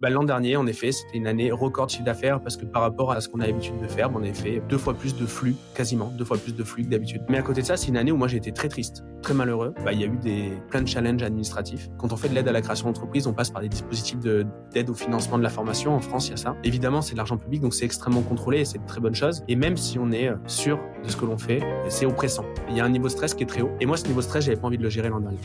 L'an dernier, en effet, c'était une année record de chiffre d'affaires parce que par rapport à ce qu'on a l'habitude de faire, on avait fait 2 fois plus de flux, quasiment 2 fois plus de flux que d'habitude. Mais à côté de ça, c'est une année où moi j'ai été très triste, très malheureux. Il y a eu plein de challenges administratifs. Quand on fait de l'aide à la création d'entreprise, on passe par des dispositifs d'aide au financement de la formation. En France, il y a ça. Évidemment, c'est de l'argent public, donc c'est extrêmement contrôlé et c'est de très bonnes choses. Et même si on est sûr de ce que l'on fait, c'est oppressant. Il y a un niveau de stress qui est très haut. Et moi, ce niveau de stress, j'avais pas envie de le gérer l'an dernier.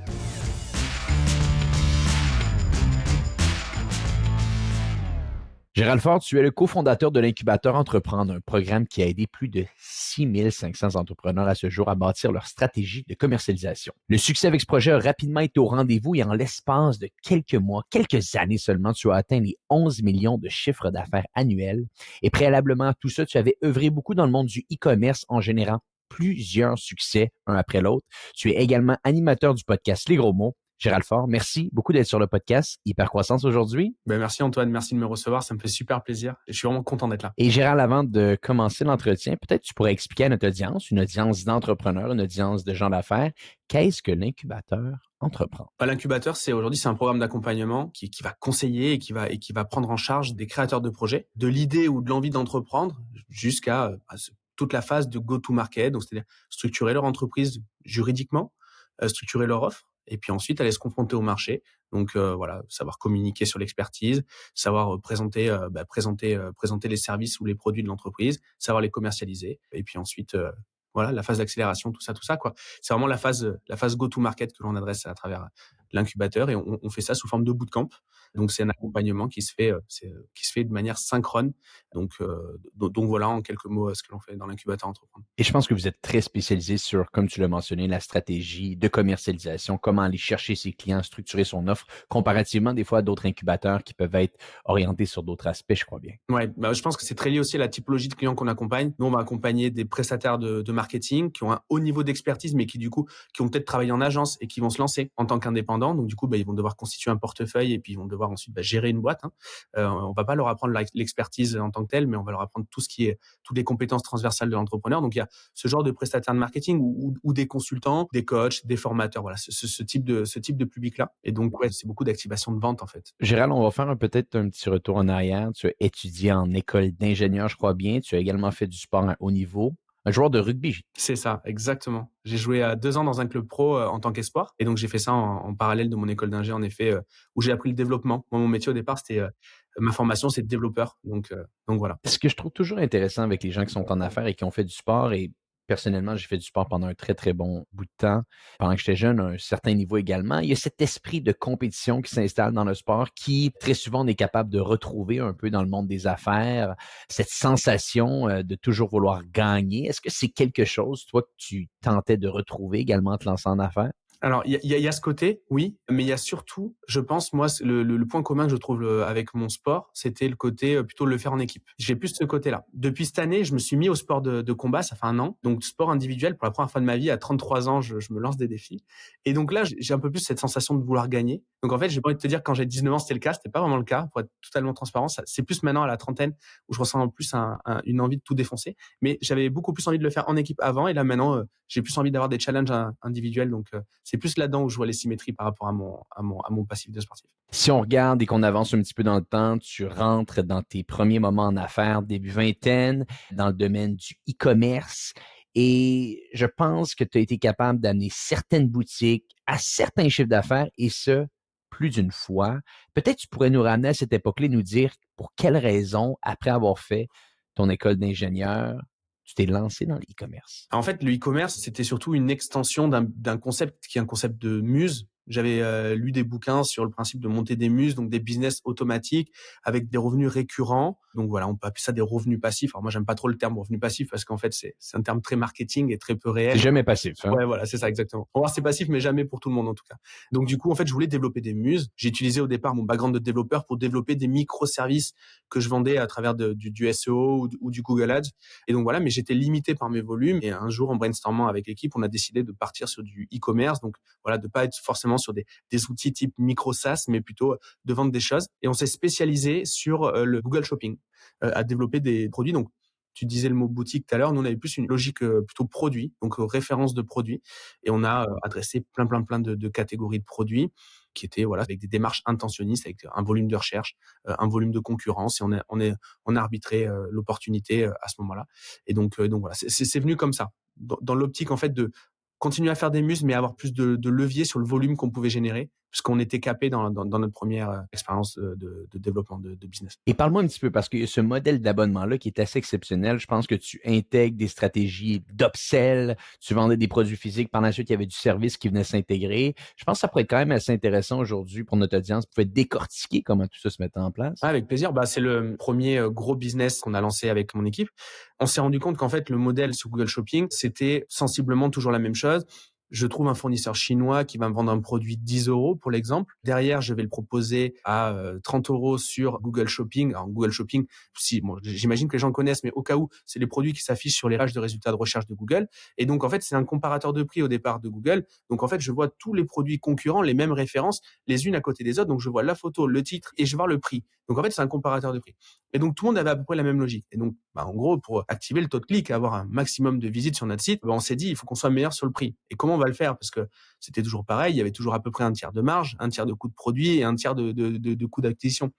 Gérald Ford, tu es le cofondateur de l'Incubateur Entreprendre, un programme qui a aidé plus de 6500 entrepreneurs à ce jour à bâtir leur stratégie de commercialisation. Le succès avec ce projet a rapidement été au rendez-vous et en l'espace de quelques mois, quelques années seulement, tu as atteint les 11 millions de chiffres d'affaires annuels. Et préalablement à tout ça, tu avais œuvré beaucoup dans le monde du e-commerce en générant plusieurs succès, un après l'autre. Tu es également animateur du podcast Les Gros Mots. Gérald Ford, merci beaucoup d'être sur le podcast Hypercroissance aujourd'hui. Merci Antoine, merci de me recevoir, ça me fait super plaisir et je suis vraiment content d'être là. Et Gérald, avant de commencer l'entretien, peut-être tu pourrais expliquer à notre audience, une audience d'entrepreneurs, une audience de gens d'affaires, qu'est-ce que l'incubateur entreprend? L'incubateur, aujourd'hui, c'est un programme d'accompagnement qui va conseiller et qui va prendre en charge des créateurs de projets, de l'idée ou de l'envie d'entreprendre jusqu'à toute la phase de go-to-market, donc c'est-à-dire structurer leur entreprise juridiquement, structurer leur offre, et puis ensuite aller se confronter au marché. Donc savoir communiquer sur l'expertise, savoir présenter les services ou les produits de l'entreprise, savoir les commercialiser, et puis ensuite la phase d'accélération, tout ça quoi. C'est vraiment la phase go-to-market que l'on adresse à travers l'incubateur et on fait ça sous forme de bootcamp. Donc c'est un accompagnement qui se fait de manière synchrone. Donc voilà en quelques mots ce que l'on fait dans l'incubateur entreprendre. Et je pense que vous êtes très spécialisé sur, comme tu l'as mentionné, la stratégie de commercialisation, comment aller chercher ses clients, structurer son offre, comparativement des fois à d'autres incubateurs qui peuvent être orientés sur d'autres aspects, je crois bien. Ouais, je pense que c'est très lié aussi à la typologie de clients qu'on accompagne. Nous, on va accompagner des prestataires de marketing qui ont un haut niveau d'expertise, mais qui ont peut-être travaillé en agence et qui vont se lancer en tant qu'indépendants. Donc, du coup, ils vont devoir constituer un portefeuille et puis ils vont devoir ensuite gérer une boîte. On va pas leur apprendre l'expertise en tant que telle, mais on va leur apprendre toutes les compétences transversales de l'entrepreneur. Donc, il y a ce genre de prestataires de marketing ou des consultants, des coachs, des formateurs. Voilà, ce type de public-là. Et donc, c'est beaucoup d'activation de vente, en fait. Gérald, on va faire peut-être un petit retour en arrière. Tu as étudié en école d'ingénieur, je crois bien. Tu as également fait du sport à haut niveau. Un joueur de rugby. C'est ça, exactement. J'ai joué 2 ans dans un club pro en tant qu'espoir. Et donc, j'ai fait ça en parallèle de mon école d'ingé, en effet, où j'ai appris le développement. Moi, mon métier au départ, ma formation, c'est développeur. Donc voilà. Ce que je trouve toujours intéressant avec les gens qui sont en affaires et qui ont fait du sport, et personnellement, j'ai fait du sport pendant un très, très bon bout de temps, pendant que j'étais jeune, à un certain niveau également, il y a cet esprit de compétition qui s'installe dans le sport qui, très souvent, on est capable de retrouver un peu dans le monde des affaires, cette sensation de toujours vouloir gagner. Est-ce que c'est quelque chose, toi, que tu tentais de retrouver également en te lançant en affaires? Alors, il y a ce côté, oui, mais il y a surtout, je pense, moi, le point commun que je trouve avec mon sport, c'était le côté plutôt le faire en équipe. J'ai plus ce côté-là. Depuis cette année, je me suis mis au sport de combat, ça fait 1 an. Donc, sport individuel, pour la première fois de ma vie, à 33 ans, je me lance des défis. Et donc là, j'ai un peu plus cette sensation de vouloir gagner. Donc, en fait, j'ai pas envie de te dire que quand j'ai 19 ans, c'était le cas. C'était pas vraiment le cas, pour être totalement transparent. C'est plus maintenant à la trentaine où je ressens en plus une envie de tout défoncer. Mais j'avais beaucoup plus envie de le faire en équipe avant. Et là, maintenant, j'ai plus envie d'avoir des challenges individuels. Donc, c'est plus là-dedans où je vois les symétries par rapport à mon passif de sportif. Si on regarde et qu'on avance un petit peu dans le temps, tu rentres dans tes premiers moments en affaires, début vingtaine, dans le domaine du e-commerce. Et je pense que tu as été capable d'amener certaines boutiques à certains chiffres d'affaires et ce, plus d'une fois. Peut-être tu pourrais nous ramener à cette époque-là et nous dire pour quelles raisons, après avoir fait ton école d'ingénieur, tu t'es lancé dans l'e-commerce. En fait, le e-commerce, c'était surtout une extension d'un concept qui est un concept de muse. J'avais lu des bouquins sur le principe de monter des muses, donc des business automatiques avec des revenus récurrents. Donc voilà, on peut appeler ça des revenus passifs. Alors moi, j'aime pas trop le terme revenu passif parce qu'en fait, c'est un terme très marketing et très peu réel. C'est jamais passif, hein? Ouais, voilà, c'est ça, exactement. On va voir, c'est passif, mais jamais pour tout le monde, en tout cas. Donc, du coup, en fait, je voulais développer des muses. J'ai utilisé au départ mon background de développeur pour développer des microservices que je vendais à travers du SEO ou du Google Ads. Et donc, voilà, mais j'étais limité par mes volumes. Et un jour, en brainstormant avec l'équipe, on a décidé de partir sur du e-commerce. Donc, voilà, de pas être forcément sur des outils type micro SaaS, mais plutôt de vendre des choses. Et on s'est spécialisé sur le Google Shopping, à développer des produits. Donc, tu disais le mot boutique tout à l'heure. Nous, on avait plus une logique plutôt produit, donc référence de produits. Et on a adressé plein de catégories de produits. qui était voilà avec des démarches intentionnistes, avec un volume de recherche, un volume de concurrence, et on a arbitré l'opportunité à ce moment-là. Et donc voilà, c'est venu comme ça, dans l'optique en fait de continuer à faire des muses, mais avoir plus de levier sur le volume qu'on pouvait générer, puisqu'on était capé dans notre première expérience de développement de business. Et parle-moi un petit peu, parce qu'il y a ce modèle d'abonnement-là qui est assez exceptionnel. Je pense que tu intègres des stratégies d'upsell, tu vendais des produits physiques, par la suite, il y avait du service qui venait s'intégrer. Je pense que ça pourrait être quand même assez intéressant aujourd'hui pour notre audience. Vous pouvez décortiquer comment tout ça se mettait en place. Ouais, avec plaisir. Bah, c'est le premier gros business qu'on a lancé avec mon équipe. On s'est rendu compte qu'en fait, le modèle sur Google Shopping, c'était sensiblement toujours la même chose. Je trouve un fournisseur chinois qui va me vendre un produit 10 euros, pour l'exemple. Derrière, je vais le proposer à 30 euros sur Google Shopping. Alors, Google Shopping, si, bon, j'imagine que les gens connaissent, mais au cas où, c'est les produits qui s'affichent sur les pages de résultats de recherche de Google. Et donc, en fait, c'est un comparateur de prix au départ de Google. Donc, en fait, je vois tous les produits concurrents, les mêmes références, les unes à côté des autres. Donc, je vois la photo, le titre et je vais voir le prix. Donc, en fait, c'est un comparateur de prix. Et donc, tout le monde avait à peu près la même logique. Et donc, en gros, pour activer le taux de clic et avoir un maximum de visites sur notre site, on s'est dit, il faut qu'on soit meilleur sur le prix. Et comment on va le faire? Parce que c'était toujours pareil, il y avait toujours à peu près un tiers de marge, un tiers de coût de produit et un tiers de coût d'acquisition.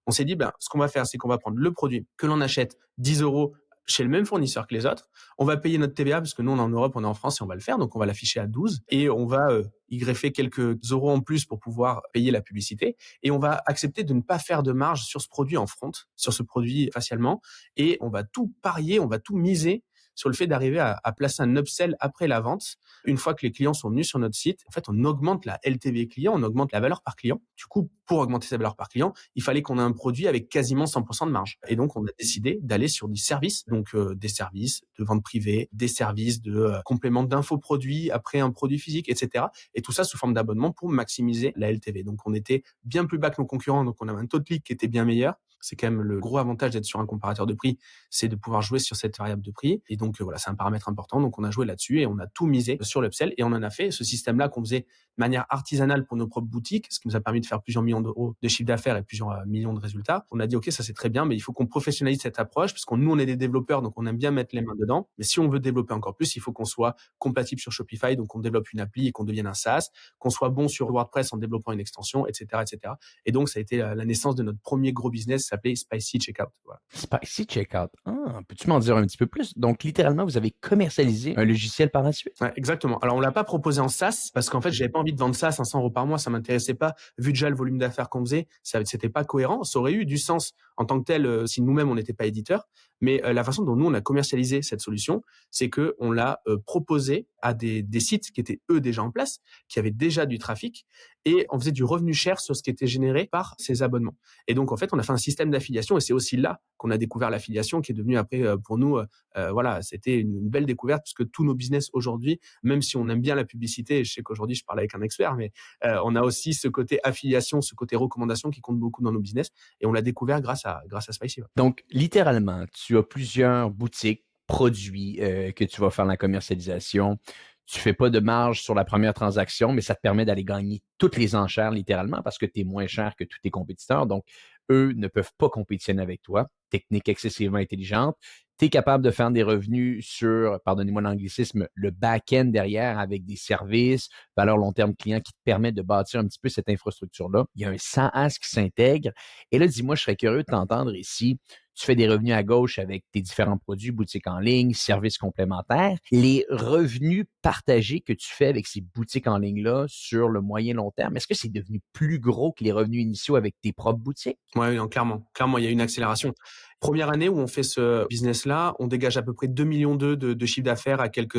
On s'est dit, ce qu'on va faire, c'est qu'on va prendre le produit que l'on achète 10 euros chez le même fournisseur que les autres. On va payer notre TVA parce que nous, on est en Europe, on est en France et on va le faire. Donc, on va l'afficher à 12 et on va y greffer quelques euros en plus pour pouvoir payer la publicité. Et on va accepter de ne pas faire de marge sur ce produit en front, sur ce produit facialement. Et on va tout parier, on va tout miser sur le fait d'arriver à placer un upsell après la vente. Une fois que les clients sont venus sur notre site, en fait, on augmente la LTV client, on augmente la valeur par client. Du coup, pour augmenter sa valeur par client, il fallait qu'on ait un produit avec quasiment 100% de marge. Et donc, on a décidé d'aller sur des services, donc des services de vente privée, des services de complément d'infoproduits après un produit physique, etc. Et tout ça sous forme d'abonnement pour maximiser la LTV. Donc, on était bien plus bas que nos concurrents, donc on avait un taux de clic qui était bien meilleur. C'est quand même le gros avantage d'être sur un comparateur de prix, c'est de pouvoir jouer sur cette variable de prix. Et donc, voilà, c'est un paramètre important. Donc, on a joué là-dessus et on a tout misé sur l'upsell. Et on en a fait ce système-là qu'on faisait de manière artisanale pour nos propres boutiques, ce qui nous a permis de faire plusieurs millions d'euros de chiffre d'affaires et plusieurs millions de résultats. On a dit, OK, ça c'est très bien, mais il faut qu'on professionnalise cette approche parce que nous, on est des développeurs, donc on aime bien mettre les mains dedans. Mais si on veut développer encore plus, il faut qu'on soit compatible sur Shopify, donc on développe une appli et qu'on devienne un SaaS, qu'on soit bon sur WordPress en développant une extension, etc., etc. Et donc, ça a été la naissance de notre premier gros business, qui s'appelait Spicy Checkout. Voilà. Spicy Checkout. Ah, peux-tu m'en dire un petit peu plus? Donc, littéralement, vous avez commercialisé un logiciel par la suite. Ouais, exactement. Alors, on l'a pas proposé en SaaS parce qu'en fait, j'avais pas envie de vendre ça à 500 euros par mois. Ça m'intéressait pas. Vu déjà le volume d'affaires qu'on faisait, c'était pas cohérent. Ça aurait eu du sens en tant que tel si nous-mêmes on n'était pas éditeurs. Mais la façon dont nous on a commercialisé cette solution, c'est que on l'a proposé à des sites qui étaient eux déjà en place, qui avaient déjà du trafic, et on faisait du revenu cher sur ce qui était généré par ces abonnements. Et donc en fait, on a fait un système d'affiliation, et c'est aussi là qu'on a découvert l'affiliation, qui est devenue après pour nous, voilà, c'était une belle découverte puisque tous nos business aujourd'hui, même si on aime bien la publicité, et je sais qu'aujourd'hui je parle avec un expert, mais on a aussi ce côté affiliation, ce côté recommandation qui compte beaucoup dans nos business, et on l'a découvert grâce à Spicy. Donc, littéralement, tu as plusieurs boutiques, produits que tu vas faire la commercialisation. Tu fais pas de marge sur la première transaction, mais ça te permet d'aller gagner toutes les enchères littéralement parce que tu es moins cher que tous tes compétiteurs. Donc, eux ne peuvent pas compétitionner avec toi. Technique excessivement intelligente. Tu es capable de faire des revenus sur, pardonnez-moi l'anglicisme, le back-end derrière avec des services, valeur long terme client qui te permettent de bâtir un petit peu cette infrastructure-là. Il y a un SaaS qui s'intègre. Et là, dis-moi, je serais curieux de t'entendre ici. Tu fais des revenus à gauche avec tes différents produits, boutiques en ligne, services complémentaires. Les revenus partagés que tu fais avec ces boutiques en ligne-là sur le moyen long terme, est-ce que c'est devenu plus gros que les revenus initiaux avec tes propres boutiques? Ouais, non, clairement. Clairement, il y a une accélération. Première année où on fait ce business-là, on dégage à peu près 2,2 millions de chiffre d'affaires à quelques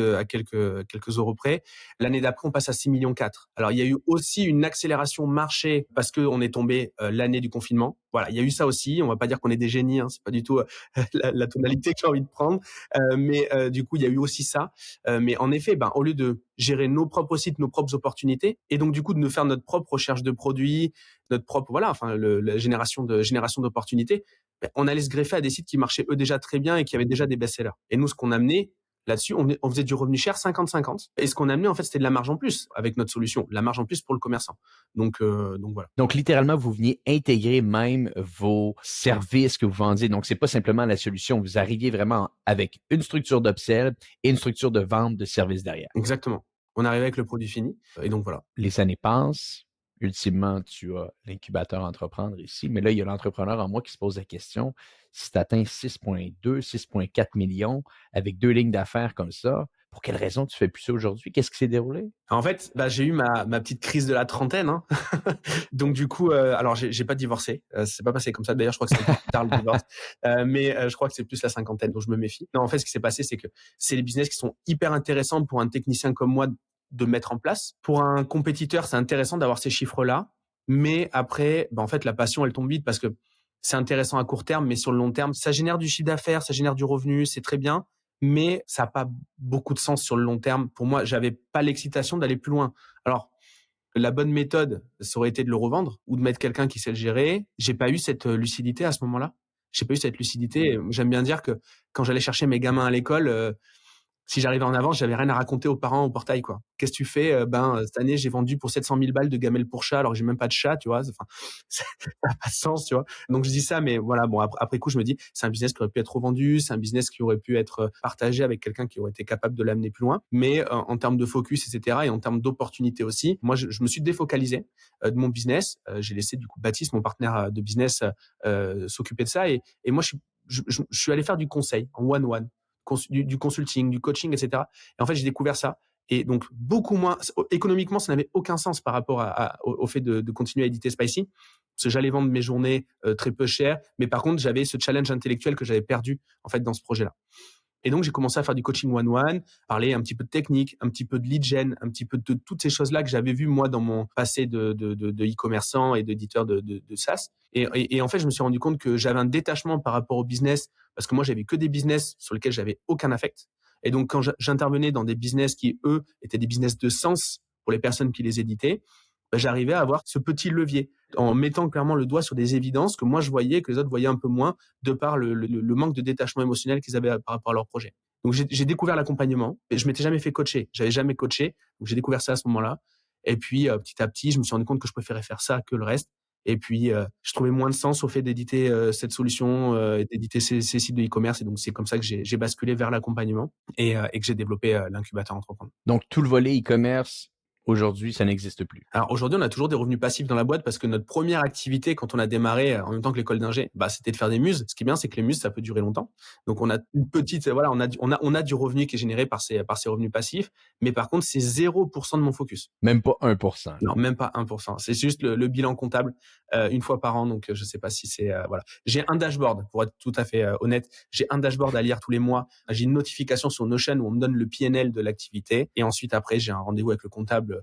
euros près. L'année d'après, on passe à 6,4 millions. Alors, il y a eu aussi une accélération marché parce qu'on est tombé l'année du confinement. Voilà, il y a eu ça aussi. On va pas dire qu'on est des génies, hein, c'est pas du tout la tonalité que j'ai envie de prendre. Mais du coup, il y a eu aussi ça. Mais en effet, au lieu de gérer nos propres sites, nos propres opportunités, et donc du coup de nous faire notre propre recherche de produits, notre propre la génération d'opportunités, on allait se greffer à des sites qui marchaient eux déjà très bien et qui avaient déjà des best-sellers. Et nous, ce qu'on amenait là-dessus, on faisait du revenu cher 50-50. Et ce qu'on amenait, en fait, c'était de la marge en plus avec notre solution, la marge en plus pour le commerçant. Donc voilà. Donc, littéralement, vous veniez intégrer même vos services que vous vendiez. Donc, c'est pas simplement la solution. Vous arriviez vraiment avec une structure d'upsell et une structure de vente de services derrière. Exactement. On arrivait avec le produit fini. Et donc voilà. Les années passent. ultimement, tu as l'incubateur entreprendre ici, mais là, il y a l'entrepreneur en moi qui se pose la question, si tu atteins 6,2, 6,4 millions avec 2 lignes d'affaires comme ça, pour quelle raison tu fais plus ça aujourd'hui? Qu'est-ce qui s'est déroulé? En fait, j'ai eu ma petite crise de la trentaine, hein. Donc du coup, alors j'ai pas divorcé, c'est pas passé comme ça. D'ailleurs, je crois que c'est un peu plus tard le divorce, mais je crois que c'est plus la cinquantaine, donc je me méfie. Non, en fait, ce qui s'est passé, c'est que c'est les business qui sont hyper intéressants pour un technicien comme moi de mettre en place. Pour un compétiteur, c'est intéressant d'avoir ces chiffres-là, mais après, en fait, la passion, elle tombe vite parce que c'est intéressant à court terme, mais sur le long terme, ça génère du chiffre d'affaires, ça génère du revenu, c'est très bien, mais ça a pas beaucoup de sens sur le long terme. Pour moi, j'avais pas l'excitation d'aller plus loin. Alors, la bonne méthode, ça aurait été de le revendre ou de mettre quelqu'un qui sait le gérer. J'ai pas eu cette lucidité à ce moment-là. J'ai pas eu cette lucidité. J'aime bien dire que quand j'allais chercher mes gamins à l'école, si j'arrivais en avance, j'avais rien à raconter aux parents au portail, quoi. Qu'est-ce que tu fais? Cette année, j'ai vendu pour 700 000 balles de gamelles pour chat alors que j'ai même pas de chat, tu vois? Enfin, ça n'a pas de sens, tu vois? Donc je dis ça, mais voilà, bon, après coup, je me dis, c'est un business qui aurait pu être revendu, c'est un business qui aurait pu être partagé avec quelqu'un qui aurait été capable de l'amener plus loin. Mais en termes de focus, etc., et en termes d'opportunités aussi, moi, je me suis défocalisé de mon business. J'ai laissé du coup Baptiste, mon partenaire de business, s'occuper de ça. Et moi, je suis allé faire du conseil en one-one du consulting, du coaching, etc. Et en fait, j'ai découvert ça. Et donc, beaucoup moins, économiquement, ça n'avait aucun sens par rapport au fait de continuer à éditer Spicy. Parce que j'allais vendre mes journées très peu cher. Mais par contre, j'avais ce challenge intellectuel que j'avais perdu, en fait, dans ce projet-là. Et donc, j'ai commencé à faire du coaching one-one, parler un petit peu de technique, un petit peu de lead gen, un petit peu de toutes ces choses-là que j'avais vues, moi, dans mon passé de e-commerçant et d'éditeur de SaaS. Et en fait, je me suis rendu compte que j'avais un détachement par rapport au business parce que moi, j'avais que des business sur lesquels j'avais aucun affect. Et donc, quand j'intervenais dans des business qui, eux, étaient des business de sens pour les personnes qui les éditaient, j'arrivais à avoir ce petit levier en mettant clairement le doigt sur des évidences que moi je voyais, que les autres voyaient un peu moins, de par le manque de détachement émotionnel qu'ils avaient par rapport à leur projet. Donc j'ai découvert l'accompagnement, et je m'étais jamais fait coacher, j'avais jamais coaché, donc j'ai découvert ça à ce moment-là. Et puis petit à petit, je me suis rendu compte que je préférais faire ça que le reste. Et puis je trouvais moins de sens au fait d'éditer cette solution, et d'éditer ces sites de e-commerce. Et donc c'est comme ça que j'ai basculé vers l'accompagnement et que j'ai développé l'incubateur entreprendre. Donc, tout le volet e-commerce, aujourd'hui, ça n'existe plus. Alors aujourd'hui, on a toujours des revenus passifs dans la boîte parce que notre première activité quand on a démarré en même temps que l'école d'ingé, c'était de faire des muses. Ce qui est bien, c'est que les muses, ça peut durer longtemps. Donc on a une petite, voilà, on a du revenu qui est généré par ces revenus passifs. Mais par contre, c'est 0% de mon focus. Même pas 1%. Non, même pas 1%. C'est juste le bilan comptable une fois par an. Donc je sais pas si c'est voilà. J'ai un dashboard pour être tout à fait honnête. J'ai un dashboard à lire tous les mois. J'ai une notification sur Notion où on me donne le P&L de l'activité. Et ensuite après, j'ai un rendez-vous avec le comptable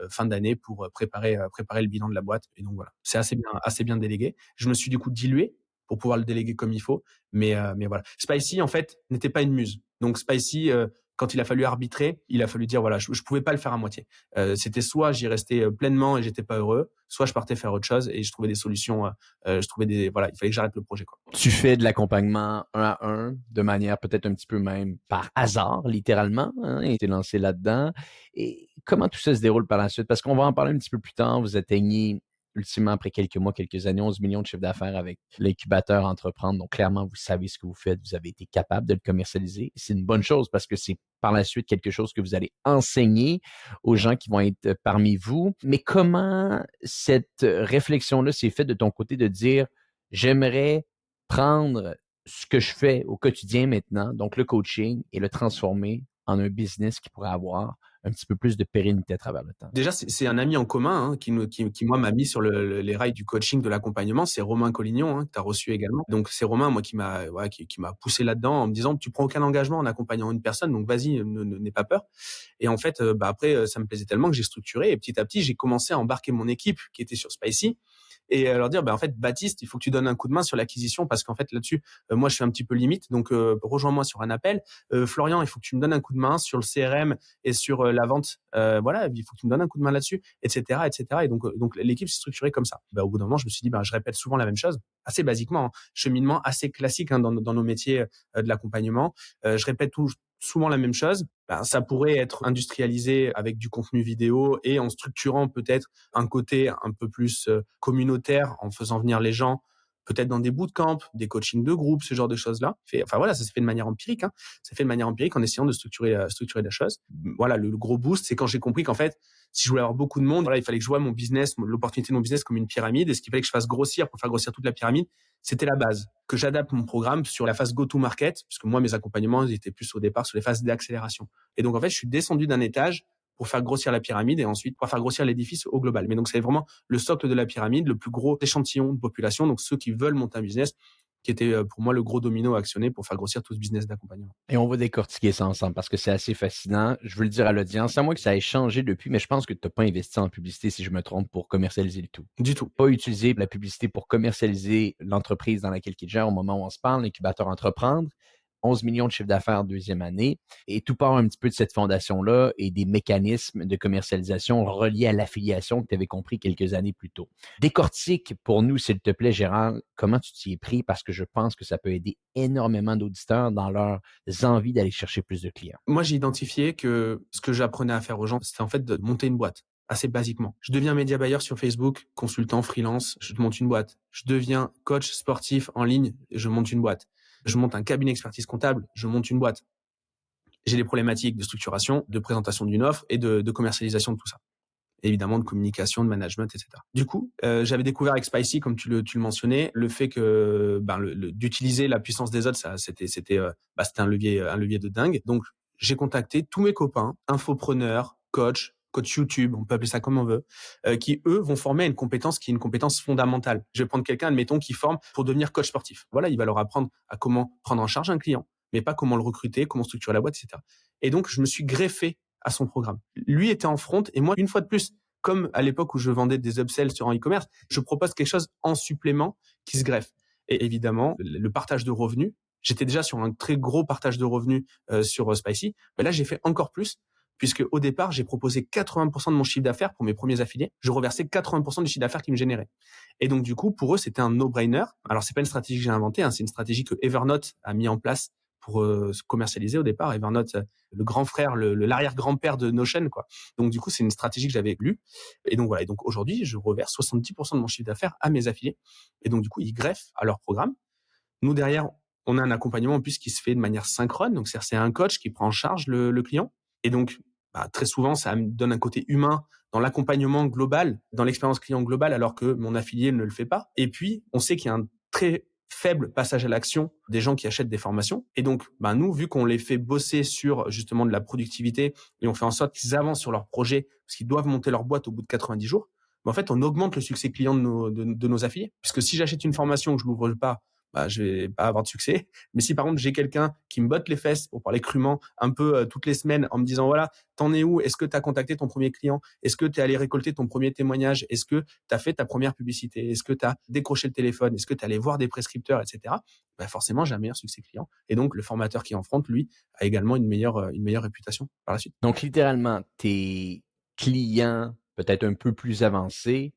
fin d'année pour préparer le bilan de la boîte. Et donc voilà, c'est assez bien délégué. Je me suis du coup dilué pour pouvoir le déléguer comme il faut. Mais voilà. Spicy, en fait, n'était pas une muse. Donc Spicy, quand il a fallu arbitrer, il a fallu dire voilà, je pouvais pas le faire à moitié. C'était soit j'y restais pleinement et j'étais pas heureux, soit je partais faire autre chose et je trouvais des solutions. Voilà, il fallait que j'arrête le projet, quoi. Tu fais de l'accompagnement un à un, de manière peut-être un petit peu même par hasard, littéralement, hein, et t'es lancé là-dedans. Et comment tout ça se déroule par la suite? Parce qu'on va en parler un petit peu plus tard. Vous atteignez ultimement, après quelques mois, quelques années, 11 millions de chiffre d'affaires avec l'incubateur Entreprendre. Donc, clairement, vous savez ce que vous faites. Vous avez été capable de le commercialiser. C'est une bonne chose parce que c'est par la suite quelque chose que vous allez enseigner aux gens qui vont être parmi vous. Mais comment cette réflexion-là s'est faite de ton côté de dire, j'aimerais prendre ce que je fais au quotidien maintenant, donc le coaching, et le transformer en un business qui pourrait avoir un petit peu plus de pérennité à travers le temps? Déjà, c'est un ami en commun qui moi m'a mis sur les rails du coaching, de l'accompagnement. C'est Romain Collignon, que tu as reçu également. Donc c'est Romain, moi, qui m'a poussé là-dedans en me disant tu prends aucun engagement en accompagnant une personne, donc vas-y, n'aie pas peur. Et en fait, après, ça me plaisait tellement que j'ai structuré et petit à petit, j'ai commencé à embarquer mon équipe qui était sur Spicy et leur dire en fait, Baptiste, il faut que tu donnes un coup de main sur l'acquisition parce qu'en fait là-dessus, moi je suis un petit peu limite, donc rejoins-moi sur un appel. Florian, il faut que tu me donnes un coup de main sur le CRM et sur la vente. Voilà, il faut que tu me donnes un coup de main là-dessus, etc., etc. Et donc l'équipe s'est structurée comme ça. Au bout d'un moment, je me suis dit, je répète souvent la même chose, assez basiquement, hein, cheminement assez classique dans nos métiers de l'accompagnement. Je répète souvent la même chose. Ça pourrait être industrialisé avec du contenu vidéo et en structurant peut-être un côté un peu plus communautaire, en faisant venir les gens peut-être dans des bootcamps, des coachings de groupe, ce genre de choses-là. Enfin voilà, ça s'est fait de manière empirique. Hein. Ça s'est fait de manière empirique en essayant de structurer la chose. Voilà, le gros boost, c'est quand j'ai compris qu'en fait, si je voulais avoir beaucoup de monde, voilà, il fallait que je voie mon business, l'opportunité de mon business comme une pyramide. Et ce qu'il fallait que je fasse grossir pour faire grossir toute la pyramide, c'était la base. Que j'adapte mon programme sur la phase go-to-market, puisque moi, mes accompagnements, ils étaient plus au départ sur les phases d'accélération. Et donc, en fait, je suis descendu d'un étage pour faire grossir la pyramide et ensuite pour faire grossir l'édifice au global. Mais donc, c'est vraiment le socle de la pyramide, le plus gros échantillon de population, donc ceux qui veulent monter un business, qui était pour moi le gros domino à actionner pour faire grossir tout ce business d'accompagnement. Et on va décortiquer ça ensemble parce que c'est assez fascinant. Je veux le dire à l'audience, à moins que ça ait changé depuis, mais je pense que tu n'as pas investi en publicité, si je me trompe, pour commercialiser le tout. Du tout. Pas utiliser la publicité pour commercialiser l'entreprise dans laquelle il gère au moment où on se parle, l'incubateur Entreprendre. 11 millions de chiffre d'affaires deuxième année. Et tout part un petit peu de cette fondation-là et des mécanismes de commercialisation reliés à l'affiliation que tu avais compris quelques années plus tôt. Décortique pour nous, s'il te plaît, Gérald, comment tu t'y es pris parce que je pense que ça peut aider énormément d'auditeurs dans leurs envies d'aller chercher plus de clients. Moi, j'ai identifié que ce que j'apprenais à faire aux gens, c'était en fait de monter une boîte. Assez basiquement. Je deviens média buyer sur Facebook, consultant, freelance, je monte une boîte. Je deviens coach sportif en ligne, je monte une boîte. Je monte un cabinet expertise comptable, je monte une boîte. J'ai des problématiques de structuration, de présentation d'une offre et de commercialisation de tout ça. Évidemment, de communication, de management, etc. Du coup, j'avais découvert avec Spicy, comme tu le mentionnais, le fait que d'utiliser la puissance des autres, ça, c'était un levier de dingue. Donc, j'ai contacté tous mes copains, infopreneurs, coach YouTube, on peut appeler ça comme on veut, qui eux vont former à une compétence qui est une compétence fondamentale. Je vais prendre quelqu'un, admettons, qui forme pour devenir coach sportif. Voilà, il va leur apprendre à comment prendre en charge un client, mais pas comment le recruter, comment structurer la boîte, etc. Et donc, je me suis greffé à son programme. Lui était en front et moi, une fois de plus, comme à l'époque où je vendais des upsells sur un e-commerce, je propose quelque chose en supplément qui se greffe. Et évidemment, le partage de revenus, j'étais déjà sur un très gros partage de revenus sur Spicy, mais là, j'ai fait encore plus puisque au départ, j'ai proposé 80% de mon chiffre d'affaires pour mes premiers affiliés. Je reversais 80% du chiffre d'affaires qu'ils me généraient. Et donc, du coup, pour eux, c'était un no-brainer. Alors, c'est pas une stratégie que j'ai inventée, hein, c'est une stratégie que Evernote a mis en place pour se commercialiser au départ. Evernote, le grand frère, l'arrière-grand-père de Notion, quoi. Donc, du coup, c'est une stratégie que j'avais lue. Et donc, voilà. Et donc, aujourd'hui, je reverse 70% de mon chiffre d'affaires à mes affiliés. Et donc, du coup, ils greffent à leur programme. Nous, derrière, on a un accompagnement en plus qui se fait de manière synchrone. Donc, c'est un coach qui prend en charge le client. Et donc, très souvent, ça me donne un côté humain dans l'accompagnement global, dans l'expérience client globale, alors que mon affilié ne le fait pas. Et puis, on sait qu'il y a un très faible passage à l'action des gens qui achètent des formations. Et donc, nous, vu qu'on les fait bosser sur justement de la productivité et on fait en sorte qu'ils avancent sur leur projet parce qu'ils doivent monter leur boîte au bout de 90 jours, en fait, on augmente le succès client de nos affiliés. Puisque si j'achète une formation que je l'ouvre pas, je vais pas avoir de succès. Mais si par contre j'ai quelqu'un qui me botte les fesses, pour parler crûment, un peu toutes les semaines en me disant voilà, t'en es où? Est-ce que tu as contacté ton premier client? Est-ce que tu es allé récolter ton premier témoignage? Est-ce que tu as fait ta première publicité? Est-ce que tu as décroché le téléphone? Est-ce que tu es allé voir des prescripteurs, etc. Forcément, j'ai un meilleur succès client. Et donc le formateur qui est en front, lui, a également une meilleure réputation par la suite. Donc, littéralement, tes clients, peut-être un peu plus avancés,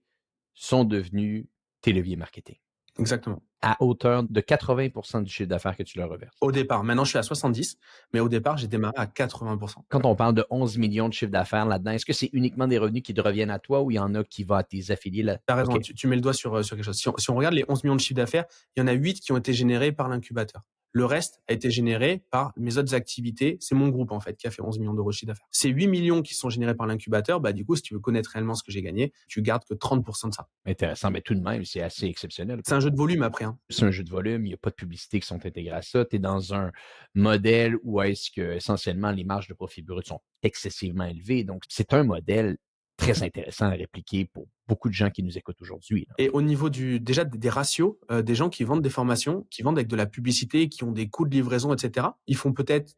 sont devenus tes leviers marketing. Exactement. À hauteur de 80% du chiffre d'affaires que tu leur reverses. Au départ. Maintenant, je suis à 70, mais au départ, j'ai démarré à 80%. Quand on parle de 11 millions de chiffre d'affaires là-dedans, est-ce que c'est uniquement des revenus qui te reviennent à toi ou il y en a qui vont à tes affiliés là? T'as raison, Okay. tu mets le doigt sur quelque chose. Si on regarde les 11 millions de chiffre d'affaires, il y en a 8 qui ont été générés par l'incubateur. Le reste a été généré par mes autres activités. C'est mon groupe, en fait, qui a fait 11 millions d'euros de chiffre d'affaires. Ces 8 millions qui sont générés par l'incubateur, du coup, si tu veux connaître réellement ce que j'ai gagné, tu gardes que 30% de ça. Intéressant, mais tout de même, c'est assez exceptionnel. C'est un jeu de volume après. Hein. C'est un jeu de volume, il n'y a pas de publicité qui sont intégrées à ça. Tu es dans un modèle où est-ce que essentiellement les marges de profit brut sont excessivement élevées. Donc, c'est un modèle très intéressant à répliquer pour beaucoup de gens qui nous écoutent aujourd'hui. Et au niveau déjà des ratios, des gens qui vendent des formations, qui vendent avec de la publicité, qui ont des coûts de livraison, etc., ils font peut-être,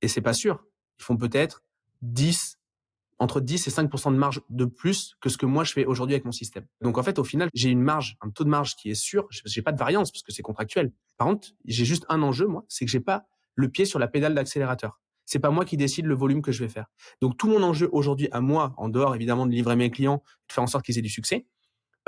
et c'est pas sûr, ils font peut-être entre 10 et 5% de marge de plus que ce que moi je fais aujourd'hui avec mon système. Donc en fait, au final, j'ai un taux de marge qui est sûr, j'ai pas de variance parce que c'est contractuel. Par contre, j'ai juste un enjeu, moi, c'est que j'ai pas le pied sur la pédale d'accélérateur. C'est pas moi qui décide le volume que je vais faire. Donc tout mon enjeu aujourd'hui à moi, en dehors évidemment de livrer mes clients, de faire en sorte qu'ils aient du succès,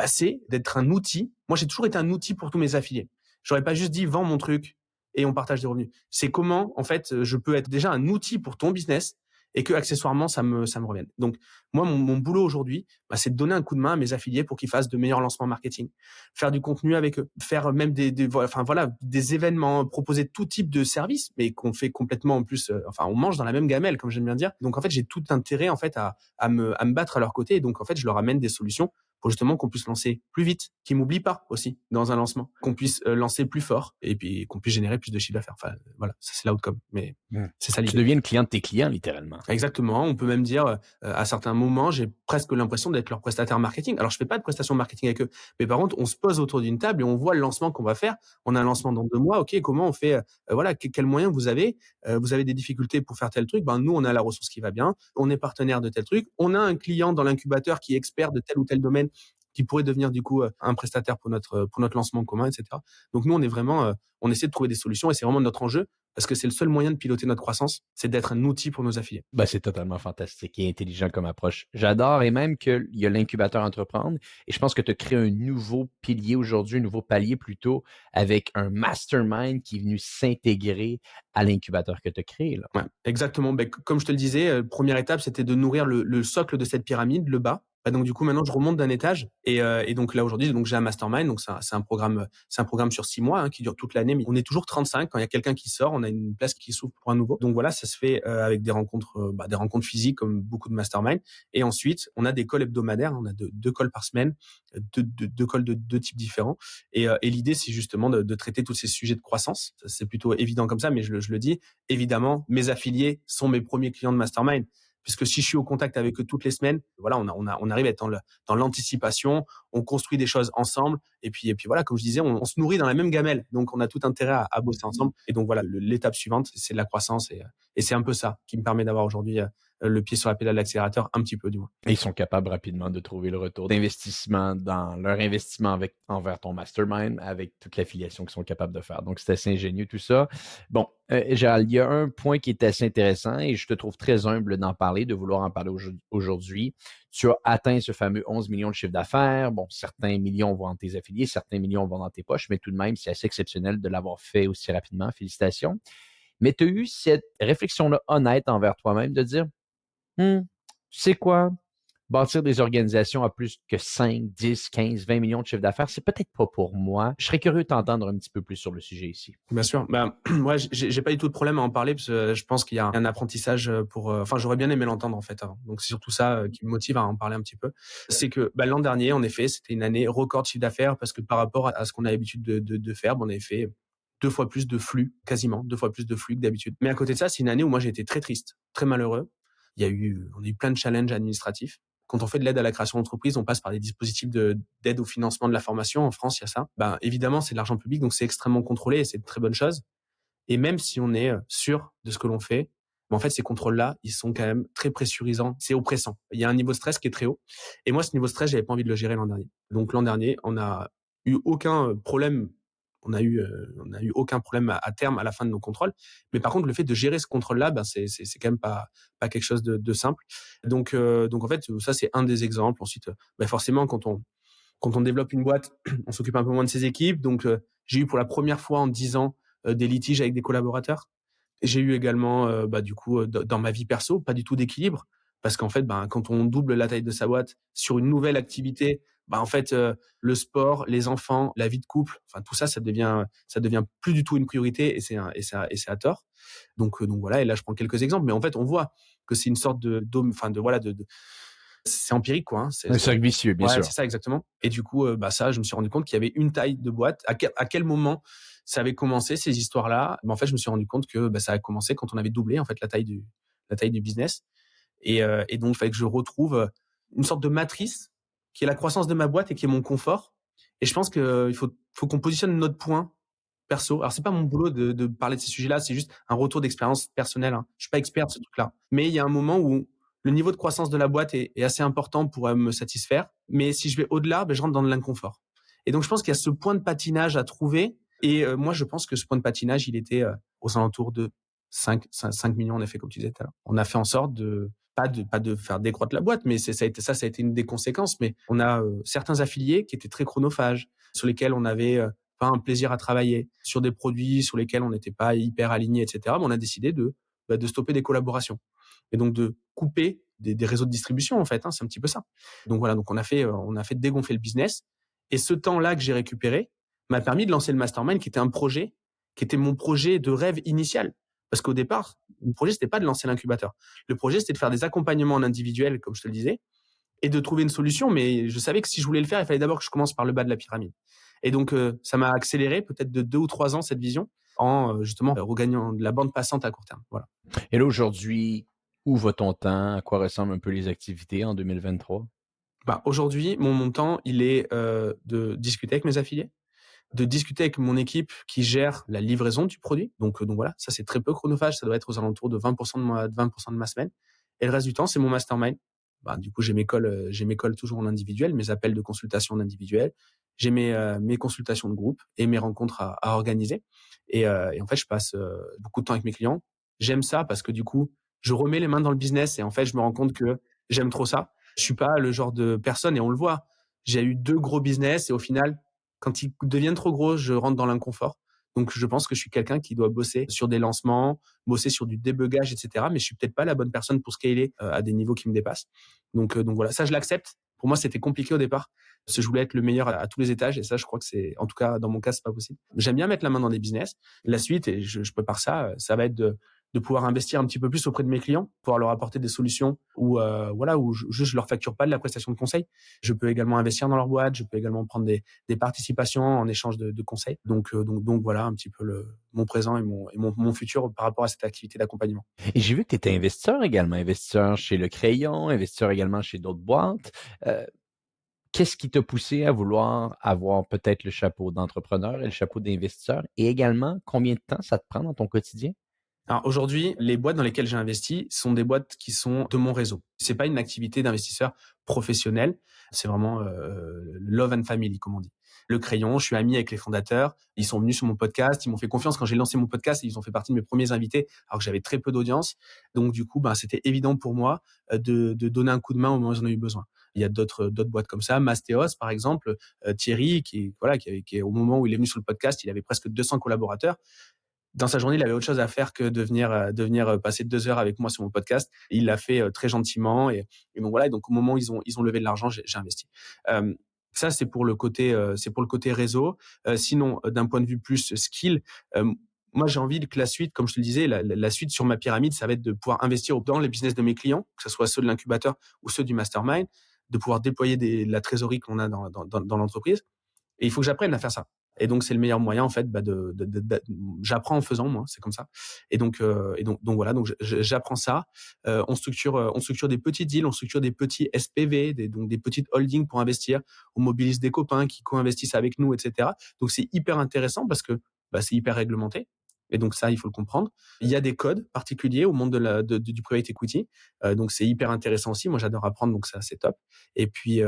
c'est d'être un outil. Moi, j'ai toujours été un outil pour tous mes affiliés. J'aurais pas juste dit vends mon truc et on partage des revenus. C'est comment, en fait, je peux être déjà un outil pour ton business et que accessoirement ça me revienne. Donc moi mon boulot aujourd'hui, c'est de donner un coup de main à mes affiliés pour qu'ils fassent de meilleurs lancements marketing, faire du contenu avec eux, faire même des événements, proposer tout type de services, mais qu'on fait complètement en plus, on mange dans la même gamelle comme j'aime bien dire. Donc en fait j'ai tout intérêt en fait à me battre à leur côté, et donc en fait je leur amène des solutions pour justement qu'on puisse lancer plus vite, qu'ils m'oublient pas aussi dans un lancement, qu'on puisse lancer plus fort et puis qu'on puisse générer plus de chiffre d'affaires. Voilà, ça c'est l'outcome, mais c'est ça Tu l'idée. deviens le client de tes clients, littéralement. Exactement, on peut même dire, à certains moments, j'ai presque l'impression d'être leur prestataire marketing. Alors je fais pas de prestation marketing avec eux, mais par contre, on se pose autour d'une table et on voit le lancement qu'on va faire. On a un lancement dans 2 mois, OK, comment on fait, voilà, quels moyens vous avez? Vous avez des difficultés pour faire tel truc, nous on a la ressource qui va bien, on est partenaire de tel truc, on a un client dans l'incubateur qui est expert de tel ou tel domaine, qui pourrait devenir du coup, un prestataire pour notre lancement commun, et cetera. Donc nous, on est vraiment, on essaie de trouver des solutions et c'est vraiment notre enjeu parce que c'est le seul moyen de piloter notre croissance, c'est d'être un outil pour nos affiliés. C'est totalement fantastique et intelligent comme approche. J'adore, et même qu'il y a l'incubateur entreprendre, et je pense que tu as créé un nouveau pilier aujourd'hui, un nouveau palier plutôt, avec un mastermind qui est venu s'intégrer à l'incubateur que tu as créé, là. Ouais, exactement. Comme je te le disais, première étape, c'était de nourrir le socle de cette pyramide, le bas. Donc du coup, maintenant, je remonte d'un étage et donc là aujourd'hui, donc j'ai un mastermind. Donc c'est un programme sur 6 mois, qui dure toute l'année. Mais on est toujours 35 quand il y a quelqu'un qui sort. On a une place qui s'ouvre pour un nouveau. Donc voilà, ça se fait avec des rencontres physiques comme beaucoup de mastermind. Et ensuite, on a des calls hebdomadaires. On a deux calls par semaine, deux calls de deux types différents. Et l'idée, c'est justement de traiter tous ces sujets de croissance. C'est plutôt évident comme ça, mais je le dis. Évidemment, mes affiliés sont mes premiers clients de mastermind, puisque si je suis au contact avec eux toutes les semaines, voilà, on arrive à être dans l'anticipation, on construit des choses ensemble, et puis voilà, comme je disais, on se nourrit dans la même gamelle, donc on a tout intérêt à bosser ensemble. Et donc voilà, l'étape suivante, c'est de la croissance, et c'est un peu ça qui me permet d'avoir aujourd'hui le pied sur la pédale de l'accélérateur, un petit peu du moins. Et ils sont capables rapidement de trouver le retour d'investissement dans leur investissement envers ton mastermind, avec toute l'affiliation qu'ils sont capables de faire. Donc, c'est assez ingénieux tout ça. Bon, Gérald, il y a un point qui est assez intéressant et je te trouve très humble d'en parler, de vouloir en parler aujourd'hui. Tu as atteint ce fameux 11 millions de chiffre d'affaires. Bon, certains millions vont dans tes affiliés, certains millions vont dans tes poches, mais tout de même, c'est assez exceptionnel de l'avoir fait aussi rapidement. Félicitations. Mais tu as eu cette réflexion-là honnête envers toi-même de dire, tu sais quoi? Bâtir des organisations à plus que 5, 10, 15, 20 millions de chiffre d'affaires, c'est peut-être pas pour moi. Je serais curieux de t'entendre un petit peu plus sur le sujet ici. Bien sûr. Moi, j'ai pas du tout de problème à en parler parce que je pense qu'il y a un apprentissage j'aurais bien aimé l'entendre en fait avant. Donc c'est surtout ça qui me motive à en parler un petit peu. C'est que l'an dernier, en effet, c'était une année record de chiffre d'affaires parce que par rapport à ce qu'on a l'habitude de faire, on avait fait 2 fois plus de flux, quasiment 2 fois plus de flux que d'habitude. Mais à côté de ça, c'est une année où moi j'ai été très triste, très malheureux. On a eu plein de challenges administratifs. Quand on fait de l'aide à la création d'entreprise, on passe par des dispositifs d'aide au financement de la formation. En France, il y a ça. Évidemment, c'est de l'argent public, donc c'est extrêmement contrôlé et c'est une très bonne chose. Et même si on est sûr de ce que l'on fait, en fait, ces contrôles-là, ils sont quand même très pressurisants. C'est oppressant. Il y a un niveau de stress qui est très haut. Et moi, ce niveau de stress, j'avais pas envie de le gérer l'an dernier. Donc l'an dernier, on n'a eu aucun problème. On a eu aucun problème à terme à la fin de nos contrôles. Mais par contre, le fait de gérer ce contrôle-là, c'est quand même pas quelque chose de simple. Donc en fait, ça c'est un des exemples. Ensuite, forcément, quand on développe une boîte, on s'occupe un peu moins de ses équipes. Donc j'ai eu pour la première fois en 10 ans des litiges avec des collaborateurs. J'ai eu également, du coup, dans ma vie perso, pas du tout d'équilibre parce qu'en fait, quand on double la taille de sa boîte sur une nouvelle activité, en fait, le sport, les enfants, la vie de couple, tout ça, ça devient plus du tout une priorité et c'est à tort. Donc voilà. Et là, je prends quelques exemples, mais en fait, on voit que c'est une sorte de c'est empirique, quoi, hein. Un cercle vicieux, bien Ouais, sûr. c'est ça exactement. Et du coup, ça, je me suis rendu compte qu'il y avait une taille de boîte. À quel moment ça avait commencé ces histoires-là? En fait, je me suis rendu compte que ça a commencé quand on avait doublé en fait la taille du business. Et donc, il fallait que je retrouve une sorte de matrice qui est la croissance de ma boîte et qui est mon confort. Et je pense que il faut qu'on positionne notre point perso. Alors, c'est pas mon boulot de parler de ces sujets-là, c'est juste un retour d'expérience personnelle, hein. Je suis pas expert de ce truc-là. Mais il y a un moment où le niveau de croissance de la boîte est assez important pour me satisfaire. Mais si je vais au-delà, je rentre dans de l'inconfort. Et donc, je pense qu'il y a ce point de patinage à trouver. Et moi, je pense que ce point de patinage, il était aux alentours de 5 millions, en effet, comme tu disais tout à l'heure. On a fait en sorte pas de faire décroître la boîte, mais ça a été une des conséquences. Mais on a certains affiliés qui étaient très chronophages, sur lesquels on avait pas un plaisir à travailler, sur des produits sur lesquels on n'était pas hyper alignés, etc. Mais on a décidé de stopper des collaborations. et donc de couper des réseaux de distribution en fait, hein, c'est un petit peu ça. Donc voilà, donc on a fait dégonfler le business, et ce temps-là que j'ai récupéré m'a permis de lancer le mastermind, qui était un projet, qui était mon projet de rêve initial. Parce qu'au départ, le projet, c'était pas de lancer l'incubateur. Le projet, c'était de faire des accompagnements en individuel, comme je te le disais, et de trouver une solution. Mais je savais que si je voulais le faire, il fallait d'abord que je commence par le bas de la pyramide. Et donc, ça m'a accéléré peut-être de 2 ou 3 ans cette vision, en justement regagnant de la bande passante à court terme. Voilà. Et là, aujourd'hui, où va ton temps? À quoi ressemblent un peu les activités en 2023? Bah, aujourd'hui, mon montant, il est de discuter avec mes affiliés, de discuter avec mon équipe qui gère la livraison du produit. Donc voilà, ça c'est très peu chronophage, ça doit être aux alentours de 20% de ma semaine. Et le reste du temps, c'est mon mastermind. Bah, du coup, j'ai mes calls toujours en individuel, mes appels de consultation en individuel, j'ai mes consultations de groupe et mes rencontres à organiser. Et en fait, je passe beaucoup de temps avec mes clients. J'aime ça parce que du coup, je remets les mains dans le business, et en fait, je me rends compte que j'aime trop ça. Je suis pas le genre de personne, et on le voit. J'ai eu 2 gros business, et au final, quand ils deviennent trop gros, je rentre dans l'inconfort. Donc, je pense que je suis quelqu'un qui doit bosser sur des lancements, bosser sur du débugage, etc. Mais je suis peut-être pas la bonne personne pour scaler à des niveaux qui me dépassent. Donc voilà, ça je l'accepte. Pour moi, c'était compliqué au départ, parce que je voulais être le meilleur à tous les étages, et ça, je crois que c'est, en tout cas, dans mon cas, c'est pas possible. J'aime bien mettre la main dans des business. La suite, et je prépare ça, ça va être de pouvoir investir un petit peu plus auprès de mes clients, pouvoir leur apporter des solutions où voilà, où je leur facture pas de la prestation de conseil. Je peux également investir dans leur boîte, je peux également prendre des participations en échange de conseils. Donc voilà un petit peu mon présent et mon futur par rapport à cette activité d'accompagnement. Et j'ai vu que tu étais investisseur également, investisseur chez Le Crayon, investisseur également chez d'autres boîtes. Euh, Qu'est-ce qui t'a poussé à vouloir avoir peut-être le chapeau d'entrepreneur et le chapeau d'investisseur? Et également, combien de temps ça te prend dans ton quotidien? Alors aujourd'hui, les boîtes dans lesquelles j'ai investi sont des boîtes qui sont de mon réseau. C'est pas une activité d'investisseur professionnel, c'est vraiment love and family, comme on dit. Le Crayon, je suis ami avec les fondateurs, ils sont venus sur mon podcast, ils m'ont fait confiance quand j'ai lancé mon podcast, et ils ont fait partie de mes premiers invités alors que j'avais très peu d'audience. Donc du coup, c'était évident pour moi de donner un coup de main au moment où ils en ont eu besoin. Il y a d'autres boîtes comme ça, Mastéos par exemple, Thierry qui au moment où il est venu sur le podcast, il avait presque 200 collaborateurs. Dans sa journée, il avait autre chose à faire que de venir passer 2 heures avec moi sur mon podcast. Il l'a fait très gentiment, et donc voilà. Et donc au moment où ils ont levé de l'argent, j'ai investi. Ça c'est pour le côté réseau. Sinon, d'un point de vue plus skill, moi j'ai envie que la suite, comme je te le disais, la suite sur ma pyramide, ça va être de pouvoir investir dans les business de mes clients, que ce soit ceux de l'incubateur ou ceux du mastermind, de pouvoir déployer la trésorerie qu'on a dans l'entreprise. Et il faut que j'apprenne à faire ça. Et donc c'est le meilleur moyen en fait, j'apprends en faisant, moi, c'est comme ça. Et donc voilà, donc j'apprends ça. On structure des petits deals, on structure des petits SPV, donc des petites holdings pour investir. On mobilise des copains qui co-investissent avec nous, etc. Donc c'est hyper intéressant parce que c'est hyper réglementé. Et donc ça, il faut le comprendre. Il y a des codes particuliers au monde du private equity. Donc c'est hyper intéressant aussi. Moi, j'adore apprendre, donc ça, c'est top. Et puis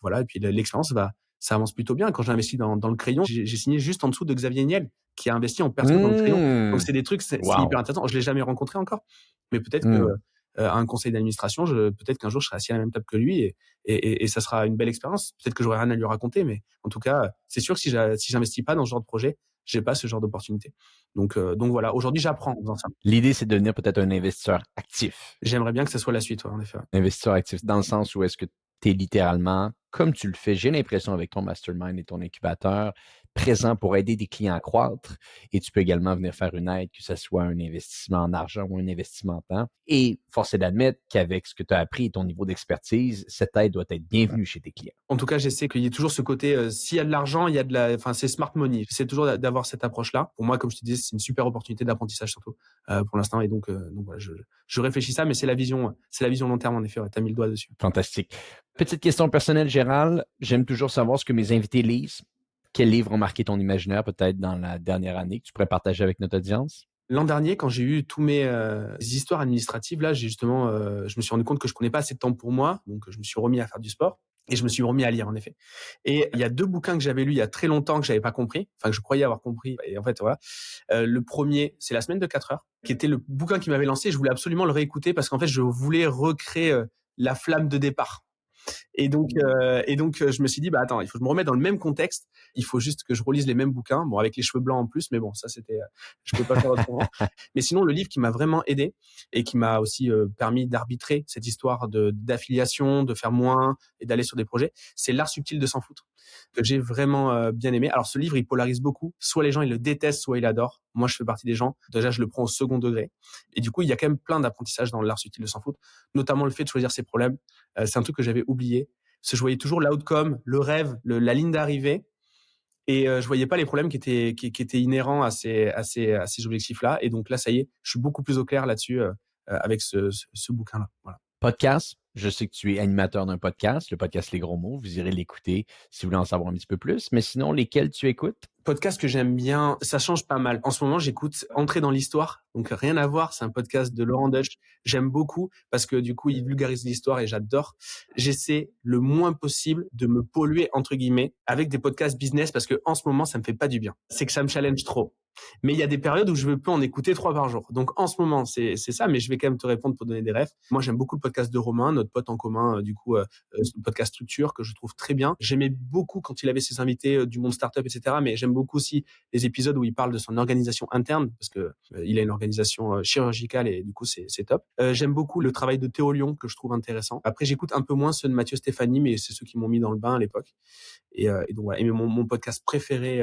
voilà. Et puis l'expérience ça avance plutôt bien. Quand j'ai investi dans le Crayon, j'ai signé juste en dessous de Xavier Niel, qui a investi en personne dans le Crayon. Donc c'est des trucs, c'est hyper Wow. intéressant. Je l'ai jamais rencontré encore, mais peut-être que à un conseil d'administration, peut-être qu'un jour je serai assis à la même table que lui, et ça sera une belle expérience. Peut-être que j'aurai rien à lui raconter, mais en tout cas, c'est sûr que si j'investis pas dans ce genre de projet, j'ai pas ce genre d'opportunité. Donc voilà. Aujourd'hui, j'apprends en faisant ça. L'idée, c'est de devenir peut-être un investisseur actif. J'aimerais bien que ce soit la suite, ouais, en effet. Investisseur actif, dans le sens où est-ce que tu es littéralement, comme tu le fais, j'ai l'impression avec ton mastermind et ton incubateur, présent pour aider des clients à croître. Et tu peux également venir faire une aide, que ce soit un investissement en argent ou un investissement en temps. Et force est d'admettre qu'avec ce que tu as appris et ton niveau d'expertise, cette aide doit être bienvenue chez tes clients. En tout cas, j'essaie qu'il y ait toujours ce côté, s'il y a de l'argent, il y a c'est smart money. J'essaie toujours d'avoir cette approche-là. Pour moi, comme je te disais, c'est une super opportunité d'apprentissage surtout, pour l'instant. Et donc voilà, je réfléchis ça, mais c'est la vision long terme, en effet. Ouais, t'as mis le doigt dessus. Fantastique. Petite question personnelle, Gérald. J'aime toujours savoir ce que mes invités lisent. Quels livres ont marqué ton imaginaire, peut-être dans la dernière année, que tu pourrais partager avec notre audience? L'an dernier, quand j'ai eu tous mes histoires administratives, là, j'ai justement, je me suis rendu compte que je prenais pas assez de temps pour moi, donc je me suis remis à faire du sport. Et je me suis remis à lire, en effet. Et il y a 2 bouquins que j'avais lus il y a très longtemps que j'avais pas compris, enfin que je croyais avoir compris. Et en fait, voilà. Le premier, c'est La semaine de 4 heures, qui était le bouquin qui m'avait lancé. Je voulais absolument le réécouter parce qu'en fait, je voulais recréer la flamme de départ. Je me suis dit, bah attends, il faut que je me remette dans le même contexte. Il faut juste que je relise les mêmes bouquins. Bon, avec les cheveux blancs en plus, mais bon, ça c'était, je peux pas faire autrement. Mais sinon, le livre qui m'a vraiment aidé et qui m'a aussi permis d'arbitrer cette histoire d'affiliation, de faire moins et d'aller sur des projets, c'est L'art subtil de s'en foutre, que j'ai vraiment bien aimé. Alors ce livre, il polarise beaucoup. Soit les gens ils le détestent, soit ils l'adorent. Moi, je fais partie des gens. Déjà, je le prends au second degré. Et du coup, il y a quand même plein d'apprentissages dans L'art subtil de s'en foutre, notamment le fait de choisir ses problèmes. C'est un truc que j'avais oublié. Parce que je voyais toujours l'outcome, le rêve, la ligne d'arrivée. Et je voyais pas les problèmes qui étaient inhérents à ces objectifs-là. Et donc là, ça y est, je suis beaucoup plus au clair là-dessus avec ce bouquin-là. Voilà. Podcast, je sais que tu es animateur d'un podcast, le podcast Les Gros Mots. Vous irez l'écouter si vous voulez en savoir un petit peu plus. Mais sinon, lesquels tu écoutes? Podcast que j'aime bien, ça change pas mal. En ce moment, j'écoute Entrer dans l'histoire. Donc, rien à voir. C'est un podcast de Laurent Deutsch. J'aime beaucoup parce que du coup, il vulgarise l'histoire et j'adore. J'essaie le moins possible de me polluer, entre guillemets, avec des podcasts business parce que en ce moment, ça me fait pas du bien. C'est que ça me challenge trop. Mais il y a des périodes où je peux en écouter 3 par jour. Donc, en ce moment, c'est ça, mais je vais quand même te répondre pour donner des refs. Moi, j'aime beaucoup le podcast de Romain, notre pote en commun, le podcast Structure, que je trouve très bien. J'aimais beaucoup quand il avait ses invités du monde startup, etc. Mais j'aime beaucoup aussi les épisodes où il parle de son organisation interne, parce que il a une organisation chirurgicale et du coup, c'est top. J'aime beaucoup le travail de Théo Lyon, que je trouve intéressant. Après, j'écoute un peu moins ceux de Mathieu Stéphanie, mais c'est ceux qui m'ont mis dans le bain à l'époque. Et donc voilà. Et mon podcast préféré,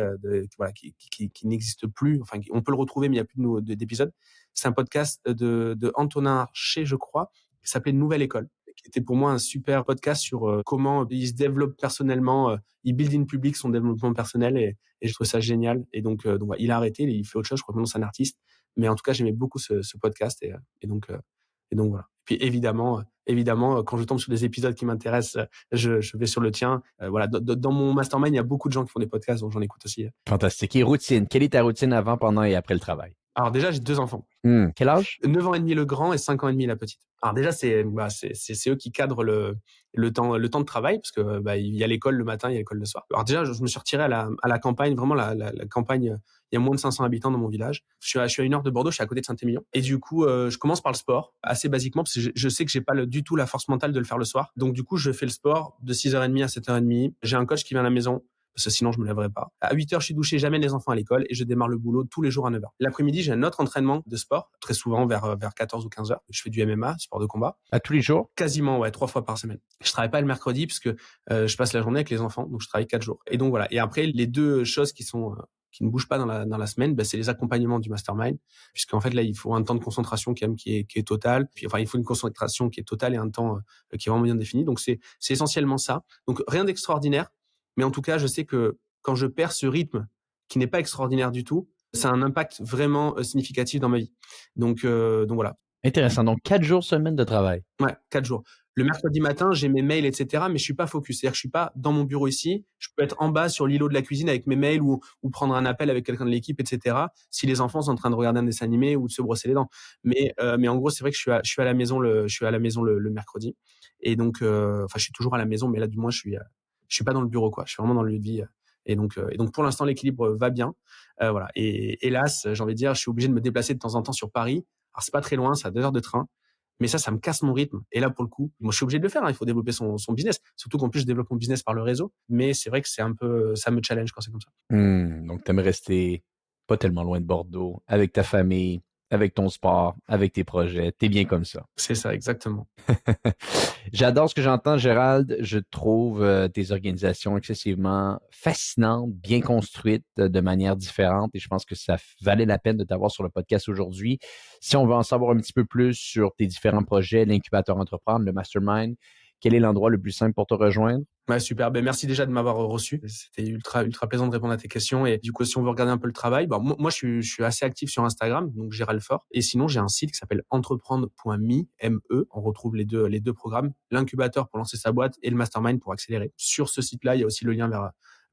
qui n'existe plus, enfin, on peut le retrouver, mais il n'y a plus d'épisodes. C'est un podcast de Antonin Archer, je crois, qui s'appelait Nouvelle École, qui était pour moi un super podcast sur comment il se développe personnellement, il build in public son développement personnel et je trouve ça génial. Et donc voilà, il a arrêté, il fait autre chose, je crois que maintenant c'est un artiste. Mais en tout cas, j'aimais beaucoup ce podcast et donc voilà. Puis évidemment, quand je tombe sur des épisodes qui m'intéressent, je vais sur le tien. Voilà, dans mon mastermind, il y a beaucoup de gens qui font des podcasts, donc j'en écoute aussi. Fantastique. Et routine, quelle est ta routine avant, pendant et après le travail? Alors déjà, j'ai 2 enfants. Quel âge? 9 ans et demi le grand et 5 ans et demi la petite. Alors déjà, c'est eux qui cadrent le temps de travail parce que il y a l'école le matin, il y a l'école le soir. Alors déjà, je me suis retiré à la campagne, vraiment la campagne. Il y a moins de 500 habitants dans mon village. Je suis à 1 heure de Bordeaux, je suis à côté de Saint-Émilion. Et du coup, je commence par le sport, assez basiquement, parce que je sais que j'ai pas du tout la force mentale de le faire le soir. Donc du coup, je fais le sport de 6h30 à 7h30. J'ai un coach qui vient à la maison, parce que sinon je me lèverais pas. À 8h, je suis douché, j'amène les enfants à l'école et je démarre le boulot tous les jours à 9h. L'après-midi, j'ai un autre entraînement de sport, très souvent vers 14 ou 15h. Je fais du MMA, sport de combat. À tous les jours? Quasiment, ouais, 3 fois par semaine. Je travaille pas le mercredi parce que je passe la journée avec les enfants, donc je travaille 4 jours. Et donc voilà. Et après, les 2 choses qui ne bougent pas dans la semaine, c'est les accompagnements du mastermind, puisqu'en fait là, il faut un temps de concentration qui est total. Puis enfin, il faut une concentration qui est totale et un temps qui est vraiment bien défini. Donc c'est essentiellement ça. Donc rien d'extraordinaire. Mais en tout cas, je sais que quand je perds ce rythme qui n'est pas extraordinaire du tout, ça a un impact vraiment significatif dans ma vie. Donc voilà. Intéressant. Donc, 4 jours semaine de travail. Ouais, 4 jours. Le mercredi matin, j'ai mes mails, etc., mais je suis pas focus. C'est-à-dire que je suis pas dans mon bureau ici. Je peux être en bas sur l'îlot de la cuisine avec mes mails ou prendre un appel avec quelqu'un de l'équipe, etc., si les enfants sont en train de regarder un dessin animé ou de se brosser les dents. Mais en gros, c'est vrai que je suis à la maison le mercredi. Et donc, je suis toujours à la maison, mais là, du moins, je suis pas dans le bureau, quoi. Je suis vraiment dans le lieu de vie. Et donc, pour l'instant, l'équilibre va bien. Voilà. Et hélas, j'ai envie de dire, je suis obligé de me déplacer de temps en temps sur Paris. Alors, c'est pas très loin, c'est à 2 heures de train. Mais ça me casse mon rythme. Et là, pour le coup, moi, je suis obligé de le faire. Il faut développer son business. Surtout qu'en plus, je développe mon business par le réseau. Mais c'est vrai que c'est un peu, ça me challenge quand c'est comme ça. Donc, tu aimes rester pas tellement loin de Bordeaux, avec ta famille, avec ton sport, avec tes projets. T'es bien comme ça. C'est ça, exactement. J'adore ce que j'entends, Gérald. Je trouve tes organisations excessivement fascinantes, bien construites de manière différente et je pense que ça valait la peine de t'avoir sur le podcast aujourd'hui. Si on veut en savoir un petit peu plus sur tes différents projets, l'incubateur entreprendre, le mastermind, quel est l'endroit le plus simple pour te rejoindre? Ouais, super. Merci déjà de m'avoir reçu. C'était ultra plaisant de répondre à tes questions. Et du coup, si on veut regarder un peu le travail, moi, je suis assez actif sur Instagram, donc Gérald Fort. Et sinon, j'ai un site qui s'appelle entreprendre.me, M-E. On retrouve les deux programmes, l'incubateur pour lancer sa boîte et le mastermind pour accélérer. Sur ce site-là, il y a aussi le lien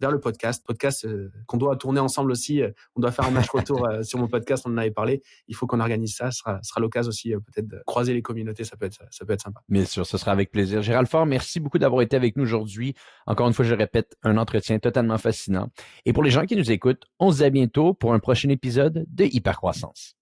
vers le podcast qu'on doit tourner ensemble aussi. On doit faire un match retour sur mon podcast, on en avait parlé. Il faut qu'on organise ça. Ce sera l'occasion aussi peut-être de croiser les communautés. Ça peut être sympa. Bien sûr, ce sera avec plaisir. Gérald Fort, merci beaucoup d'avoir été avec nous aujourd'hui. Encore une fois, je répète, un entretien totalement fascinant. Et pour les gens qui nous écoutent, on se dit à bientôt pour un prochain épisode de Hypercroissance.